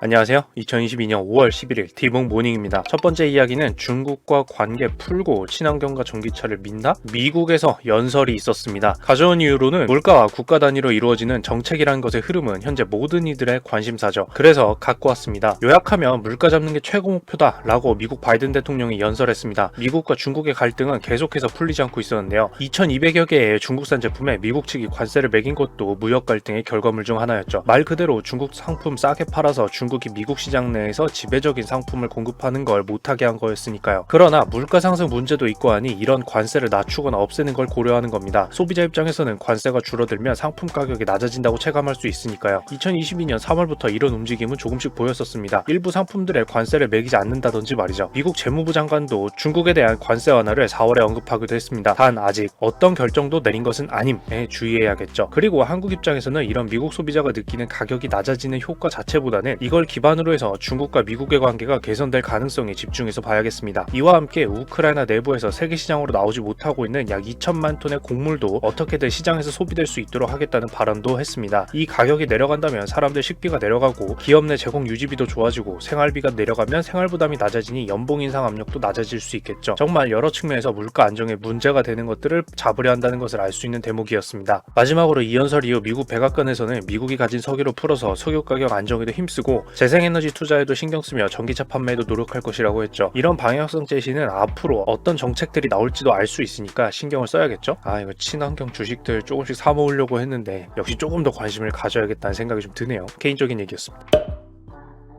안녕하세요. 2022년 5월 11일 디봉 모닝입니다. 첫 번째 이야기는 중국과 관계 풀고 친환경과 전기차를 민다? 미국에서 연설이 있었습니다. 가져온 이유로는 물가와 국가 단위로 이루어지는 정책이라는 것의 흐름은 현재 모든 이들의 관심사죠. 그래서 갖고 왔습니다. 요약하면 물가 잡는 게 최고 목표다 라고 미국 바이든 대통령이 연설했습니다. 미국과 중국의 갈등은 계속해서 풀리지 않고 있었는데요. 2200여 개의 중국산 제품에 미국 측이 관세를 매긴 것도 무역 갈등의 결과물 중 하나였죠. 말 그대로 중국 상품 싸게 팔아서 중국이 미국 시장 내에서 지배적인 상품을 공급하는 걸 못하게 한 거였으니까요. 그러나 물가 상승 문제도 있고 하니 이런 관세를 낮추거나 없애는 걸 고려하는 겁니다. 소비자 입장에서는 관세가 줄어들면 상품 가격이 낮아진다고 체감할 수 있으니까요. 2022년 3월부터 이런 움직임은 조금씩 보였었습니다. 일부 상품들에 관세를 매기지 않는다든지 말이죠. 미국 재무부 장관도 중국에 대한 관세 완화를 4월에 언급하기도 했습니다. 단 아직 어떤 결정도 내린 것은 아님에 주의해야겠죠. 그리고 한국 입장에서는 이런 미국 소비자가 느끼는 가격이 낮아지는 효과 자체보다는 이걸 기반으로 해서 중국과 미국의 관계가 개선될 가능성에 집중해서 봐야겠습니다. 이와 함께 우크라이나 내부에서 세계 시장으로 나오지 못하고 있는 약 2천만 톤의 곡물도 어떻게든 시장에서 소비될 수 있도록 하겠다는 발언도 했습니다. 이 가격이 내려간다면 사람들 식비가 내려가고 기업 내 제공 유지비도 좋아지고 생활비가 내려가면 생활부담이 낮아지니 연봉 인상 압력도 낮아질 수 있겠죠. 정말 여러 측면에서 물가 안정에 문제가 되는 것들을 잡으려 한다는 것을 알 수 있는 대목이었습니다. 마지막으로 이 연설 이후 미국 백악관에서는 미국이 가진 석유를 풀어서 석유 가격 안정에도 힘쓰고 재생에너지 투자에도 신경 쓰며 전기차 판매에도 노력할 것이라고 했죠. 이런 방향성 제시는 앞으로 어떤 정책들이 나올지도 알 수 있으니까 신경을 써야겠죠. 이거 친환경 주식들 조금씩 사 모으려고 했는데 역시 조금 더 관심을 가져야겠다는 생각이 좀 드네요. 개인적인 얘기였습니다.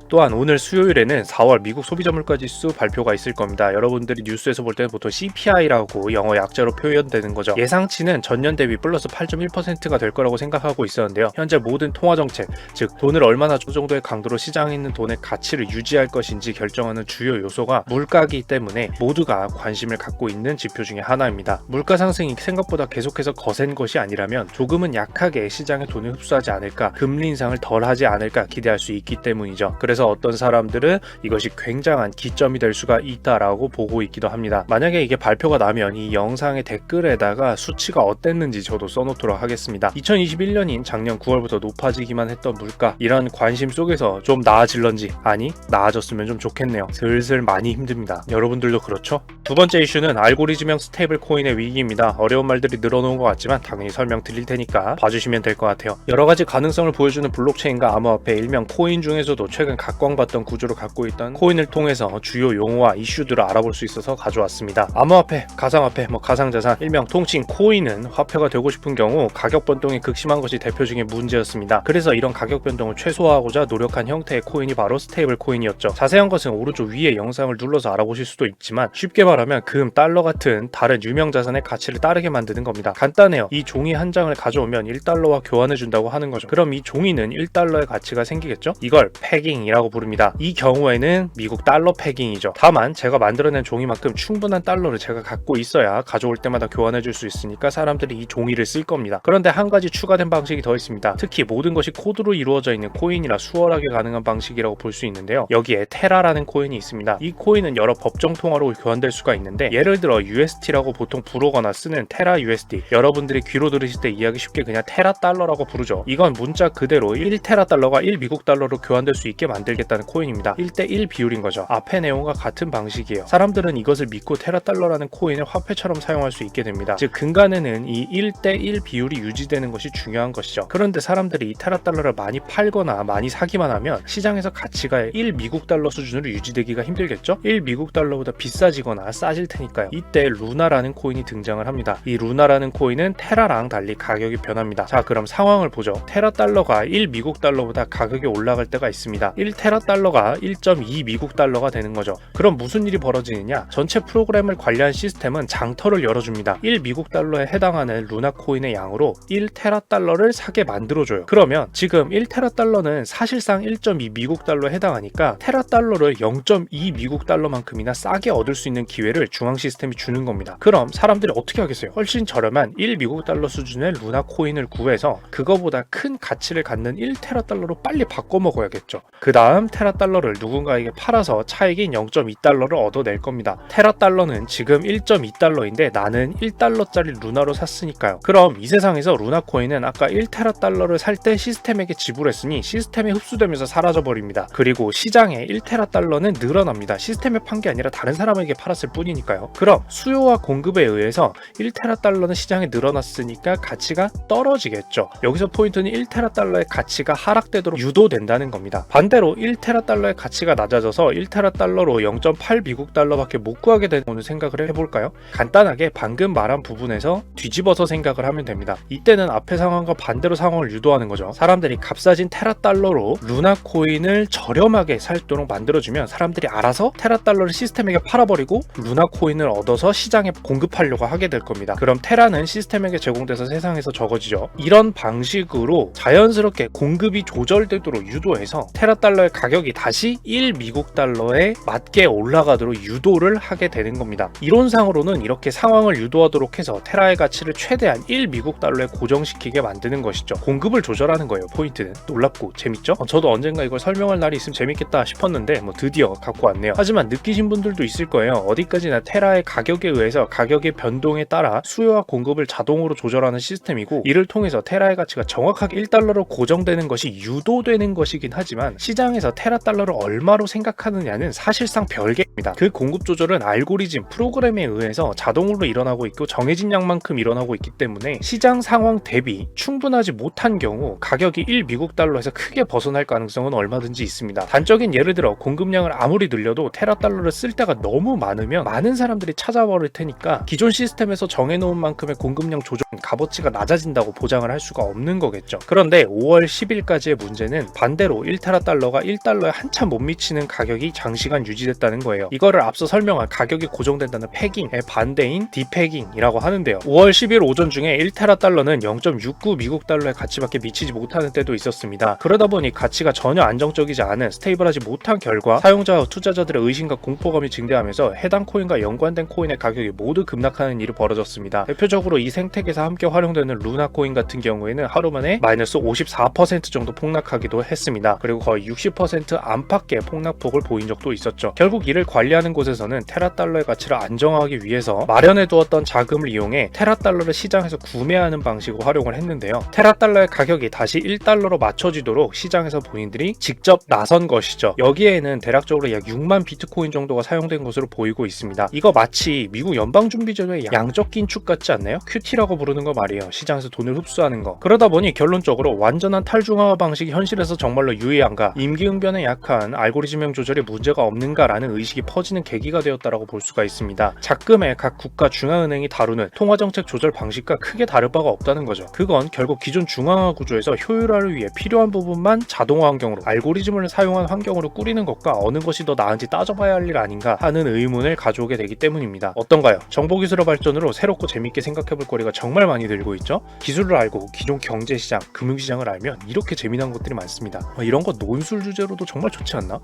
또한 오늘 수요일에는 4월 미국 소비자 물가 지수 발표가 있을 겁니다. 여러분들이 뉴스에서 볼 때는 보통 CPI라고 영어 약자로 표현되는 거죠. 예상치는 전년 대비 플러스 8.1%가 될 거라고 생각하고 있었는데요. 현재 모든 통화 정책, 즉 돈을 얼마나 정도의 강도로 시장에 있는 돈의 가치를 유지할 것인지 결정하는 주요 요소가 물가이기 때문에 모두가 관심을 갖고 있는 지표 중에 하나입니다. 물가 상승이 생각보다 계속해서 거센 것이 아니라면 조금은 약하게 시장의 돈을 흡수하지 않을까, 금리 인상을 덜 하지 않을까 기대할 수 있기 때문이죠. 그래서 어떤 사람들은 이것이 굉장한 기점이 될 수가 있다라고 보고 있기도 합니다. 만약에 이게 발표가 나면 이 영상의 댓글에다가 수치가 어땠는지 저도 써놓도록 하겠습니다. 2021년인 작년 9월부터 높아지기만 했던 물가, 이런 관심 속에서 좀 나아질런지, 아니 나아졌으면 좀 좋겠네요. 슬슬 많이 힘듭니다. 여러분들도 그렇죠? 두 번째 이슈는 알고리즘형 스테이블 코인의 위기입니다. 어려운 말들이 늘어놓은 것 같지만 당연히 설명 드릴 테니까 봐주시면 될 것 같아요. 여러 가지 가능성을 보여주는 블록체인과 암호화폐, 일명 코인 중에서도 최근 각광받던 구조를 갖고 있던 코인을 통해서 주요 용어와 이슈들을 알아볼 수 있어서 가져왔습니다. 암호화폐, 가상화폐, 가상자산, 일명 통칭 코인은 화폐가 되고 싶은 경우 가격 변동이 극심한 것이 대표적인 문제였습니다. 그래서 이런 가격 변동을 최소화하고자 노력한 형태의 코인이 바로 스테이블 코인이었죠. 자세한 것은 오른쪽 위에 영상을 눌러서 알아보실 수도 있지만 쉽게 말하면 금, 달러 같은 다른 유명 자산의 가치를 따르게 만드는 겁니다. 간단해요. 이 종이 한 장을 가져오면 1달러와 교환해준다고 하는 거죠. 그럼 이 종이는 1달러의 가치가 생기겠죠? 이걸 패깅이라고 부릅니다. 이 경우에는 미국 달러 패깅이죠. 다만 제가 만들어낸 종이만큼 충분한 달러를 제가 갖고 있어야 가져올 때마다 교환해 줄 수 있으니까 사람들이 이 종이를 쓸 겁니다. 그런데 한 가지 추가된 방식이 더 있습니다. 특히 모든 것이 코드로 이루어져 있는 코인이라 수월하게 가능한 방식이라고 볼 수 있는데요. 여기에 테라라는 코인이 있습니다. 이 코인은 여러 법정 통화로 교환될 수가 있는데 예를 들어 USD라고 보통 부르거나 쓰는 테라 USD, 여러분들이 귀로 들으실 때 이해하기 쉽게 그냥 테라 달러라고 부르죠. 이건 문자 그대로 1테라 달러가 1미국 달러로 교환될 수 있게 만들겠다는 코인입니다. 1대1 비율인 거죠. 앞의 내용과 같은 방식이에요. 사람들은 이것을 믿고 테라달러라는 코인을 화폐처럼 사용할 수 있게 됩니다. 즉 근간에는 이 1대1 비율이 유지되는 것이 중요한 것이죠. 그런데 사람들이 이 테라달러를 많이 팔거나 많이 사기만 하면 시장에서 가치가 1미국 달러 수준으로 유지되기가 힘들겠죠? 1미국 달러보다 비싸지거나 싸질 테니까요. 이때 루나라는 코인이 등장을 합니다. 이 루나라는 코인은 테라랑 달리 가격이 변합니다. 자, 그럼 상황을 보죠. 테라달러가 1미국 달러보다 가격이 올라갈 때가 있습니다. 1테라 달러가 1.2 미국 달러가 되는 거죠. 그럼 무슨 일이 벌어지느냐? 전체 프로그램을 관리한 시스템은 장터를 열어줍니다. 1 미국 달러에 해당하는 루나 코인의 양으로 1테라 달러를 사게 만들어줘요. 그러면 지금 1테라 달러는 사실상 1.2 미국 달러에 해당하니까 테라 달러를 0.2 미국 달러만큼이나 싸게 얻을 수 있는 기회를 중앙 시스템이 주는 겁니다. 그럼 사람들이 어떻게 하겠어요? 훨씬 저렴한 1 미국 달러 수준의 루나 코인을 구해서 그거보다 큰 가치를 갖는 1테라 달러로 빨리 바꿔 먹어야겠죠. 그 다음 테라달러를 누군가에게 팔아서 차익인 0.2달러를 얻어낼 겁니다. 테라달러는 지금 1.2달러인데 나는 1달러짜리 루나로 샀으니까요. 그럼 이 세상에서 루나코인은 아까 1테라달러를 살 때 시스템에게 지불했으니 시스템에 흡수되면서 사라져버립니다. 그리고 시장에 1테라달러는 늘어납니다. 시스템에 판 게 아니라 다른 사람에게 팔았을 뿐이니까요. 그럼 수요와 공급에 의해서 1테라달러는 시장에 늘어났으니까 가치가 떨어지겠죠. 여기서 포인트는 1테라달러의 가치가 하락되도록 유도된다는 겁니다. 반대로 1테라달러의 가치가 낮아져서 1테라달러로 0.8 미국 달러밖에 못 구하게 되는 생각을 해볼까요? 간단하게 방금 말한 부분에서 뒤집어서 생각을 하면 됩니다. 이때는 앞의 상황과 반대로 상황을 유도하는 거죠. 사람들이 값싸진 테라달러로 루나코인을 저렴하게 살 수 있도록 만들어주면 사람들이 알아서 테라달러를 시스템에게 팔아버리고 루나코인을 얻어서 시장에 공급하려고 하게 될 겁니다. 그럼 테라는 시스템에게 제공돼서 세상에서 적어지죠. 이런 방식으로 자연스럽게 공급이 조절되도록 유도해서 테라달러의 가격이 다시 1 미국 달러에 맞게 올라가도록 유도를 하게 되는 겁니다. 이론상으로는 이렇게 상황을 유도하도록 해서 테라의 가치를 최대한 1 미국 달러에 고정시키게 만드는 것이죠. 공급을 조절하는 거예요. 포인트는. 놀랍고 재밌죠? 저도 언젠가 이걸 설명할 날이 있으면 재밌겠다 싶었는데 드디어 갖고 왔네요. 하지만 느끼신 분들도 있을 거예요. 어디까지나 테라의 가격에 의해서 가격의 변동에 따라 수요와 공급을 자동으로 조절하는 시스템이고, 이를 통해서 테라의 가치가 정확하게 1달러로 고정되는 것이 유도되는 것이긴 하지만 시장에서 테라달러를 얼마로 생각하느냐는 사실상 별개입니다. 그 공급 조절은 알고리즘, 프로그램에 의해서 자동으로 일어나고 있고 정해진 양만큼 일어나고 있기 때문에 시장 상황 대비 충분하지 못한 경우 가격이 1 미국 달러에서 크게 벗어날 가능성은 얼마든지 있습니다. 단적인 예를 들어 공급량을 아무리 늘려도 테라달러를 쓸 때가 너무 많으면 많은 사람들이 찾아버릴 테니까 기존 시스템에서 정해놓은 만큼의 공급량 조정 값어치가 낮아진다고 보장을 할 수가 없는 거겠죠. 그런데 5월 10일까지의 문제는 반대로 1테라달러가 1달러에 한참 못 미치는 가격이 장시간 유지됐다는 거예요. 이거를 앞서 설명한 가격이 고정된다는 패깅의 반대인 디패깅이라고 하는데요. 5월 10일 오전 중에 1테라달러는 0.69 미국 달러의 가치밖에 미치지 못하는 때도 있었습니다. 그러다 보니 가치가 전혀 안정적이지 않은, 스테이블하지 못한 결과 사용자와 투자자들의 의심과 공포감이 증대하면서 해당 코인과 연관된 코인의 가격이 모두 급락하는 일이 벌어졌습니다. 대표적으로 이 생태계에서 함께 활용되는 루나 코인 같은 경우에는 하루 만에 마이너스 54% 정도 폭락하기도 했습니다. 그리고 거의 60% 안팎의 폭락폭을 보인 적도 있었죠. 결국 이를 관리하는 곳에서는 테라달러의 가치를 안정화하기 위해서 마련해 두었던 자금을 이용해 테라달러를 시장에서 구매하는 방식으로 활용을 했는데요. 테라달러의 가격이 다시 1달러로 맞춰지도록 시장에서 본인들이 직접 나선 것이죠. 여기에는 대략적으로 약 6만 비트코인 정도가 사용된 것으로 보이고 있습니다. 이거 마치 미국 연방준비제도의 양적 긴축 같지 않나요? QT라고 부르는 거 말이에요. 시장에서 돈을 흡수하는 거. 그러다 보니 결론적으로 완전한 탈중앙화 방식이 현실에서 정말로 유의한가, 임기응변에 약한 알고리즘형 조절에 문제가 없는가라는 의식이 퍼지는 계기가 되었다라고 볼 수가 있습니다. 작금의 각 국가 중앙은행이 다루는 통화정책 조절 방식과 크게 다를 바가 없다는 거죠. 그건 결국 기존 중앙화 구조에서 효율화를 위해 필요한 부분만 자동화 환경으로, 알고리즘을 사용한 환경으로 꾸리는 것과 어느 것이 더 나은지 따져봐야 할 일 아닌가 하는 의문을 가져오게 되기 때문입니다. 어떤가요? 정보기술의 발전으로 새롭고 재밌게 생각해볼 거리가 정말 많이 늘고 있죠? 기술을 알고 기존 경제시장, 금융시장을 알면 이렇게 재미난 것들이 많습니다. 이런 거 논술 주제로도 정말 좋지 않나?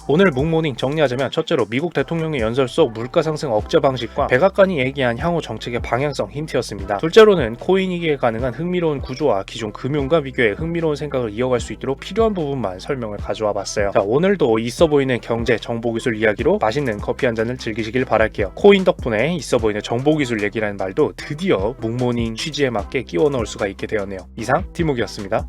오늘 묵모닝 정리하자면, 첫째로 미국 대통령의 연설 속 물가 상승 억제 방식과 백악관이 얘기한 향후 정책의 방향성 힌트였습니다. 둘째로는 코인이기에 가능한 흥미로운 구조와 기존 금융과 비교해 흥미로운 생각을 이어갈 수 있도록 필요한 부분만 설명을 가져와 봤어요. 자, 오늘도 있어 보이는 경제, 정보기술 이야기로 맛있는 커피 한 잔을 즐기시길 바랄게요. 코인 덕분에 있어 보이는 정보기술 얘기라는 말도 드디어 묵모닝 취지에 맞게 끼워 넣을 수가 있게 되었네요. 이상 티목이었습니다.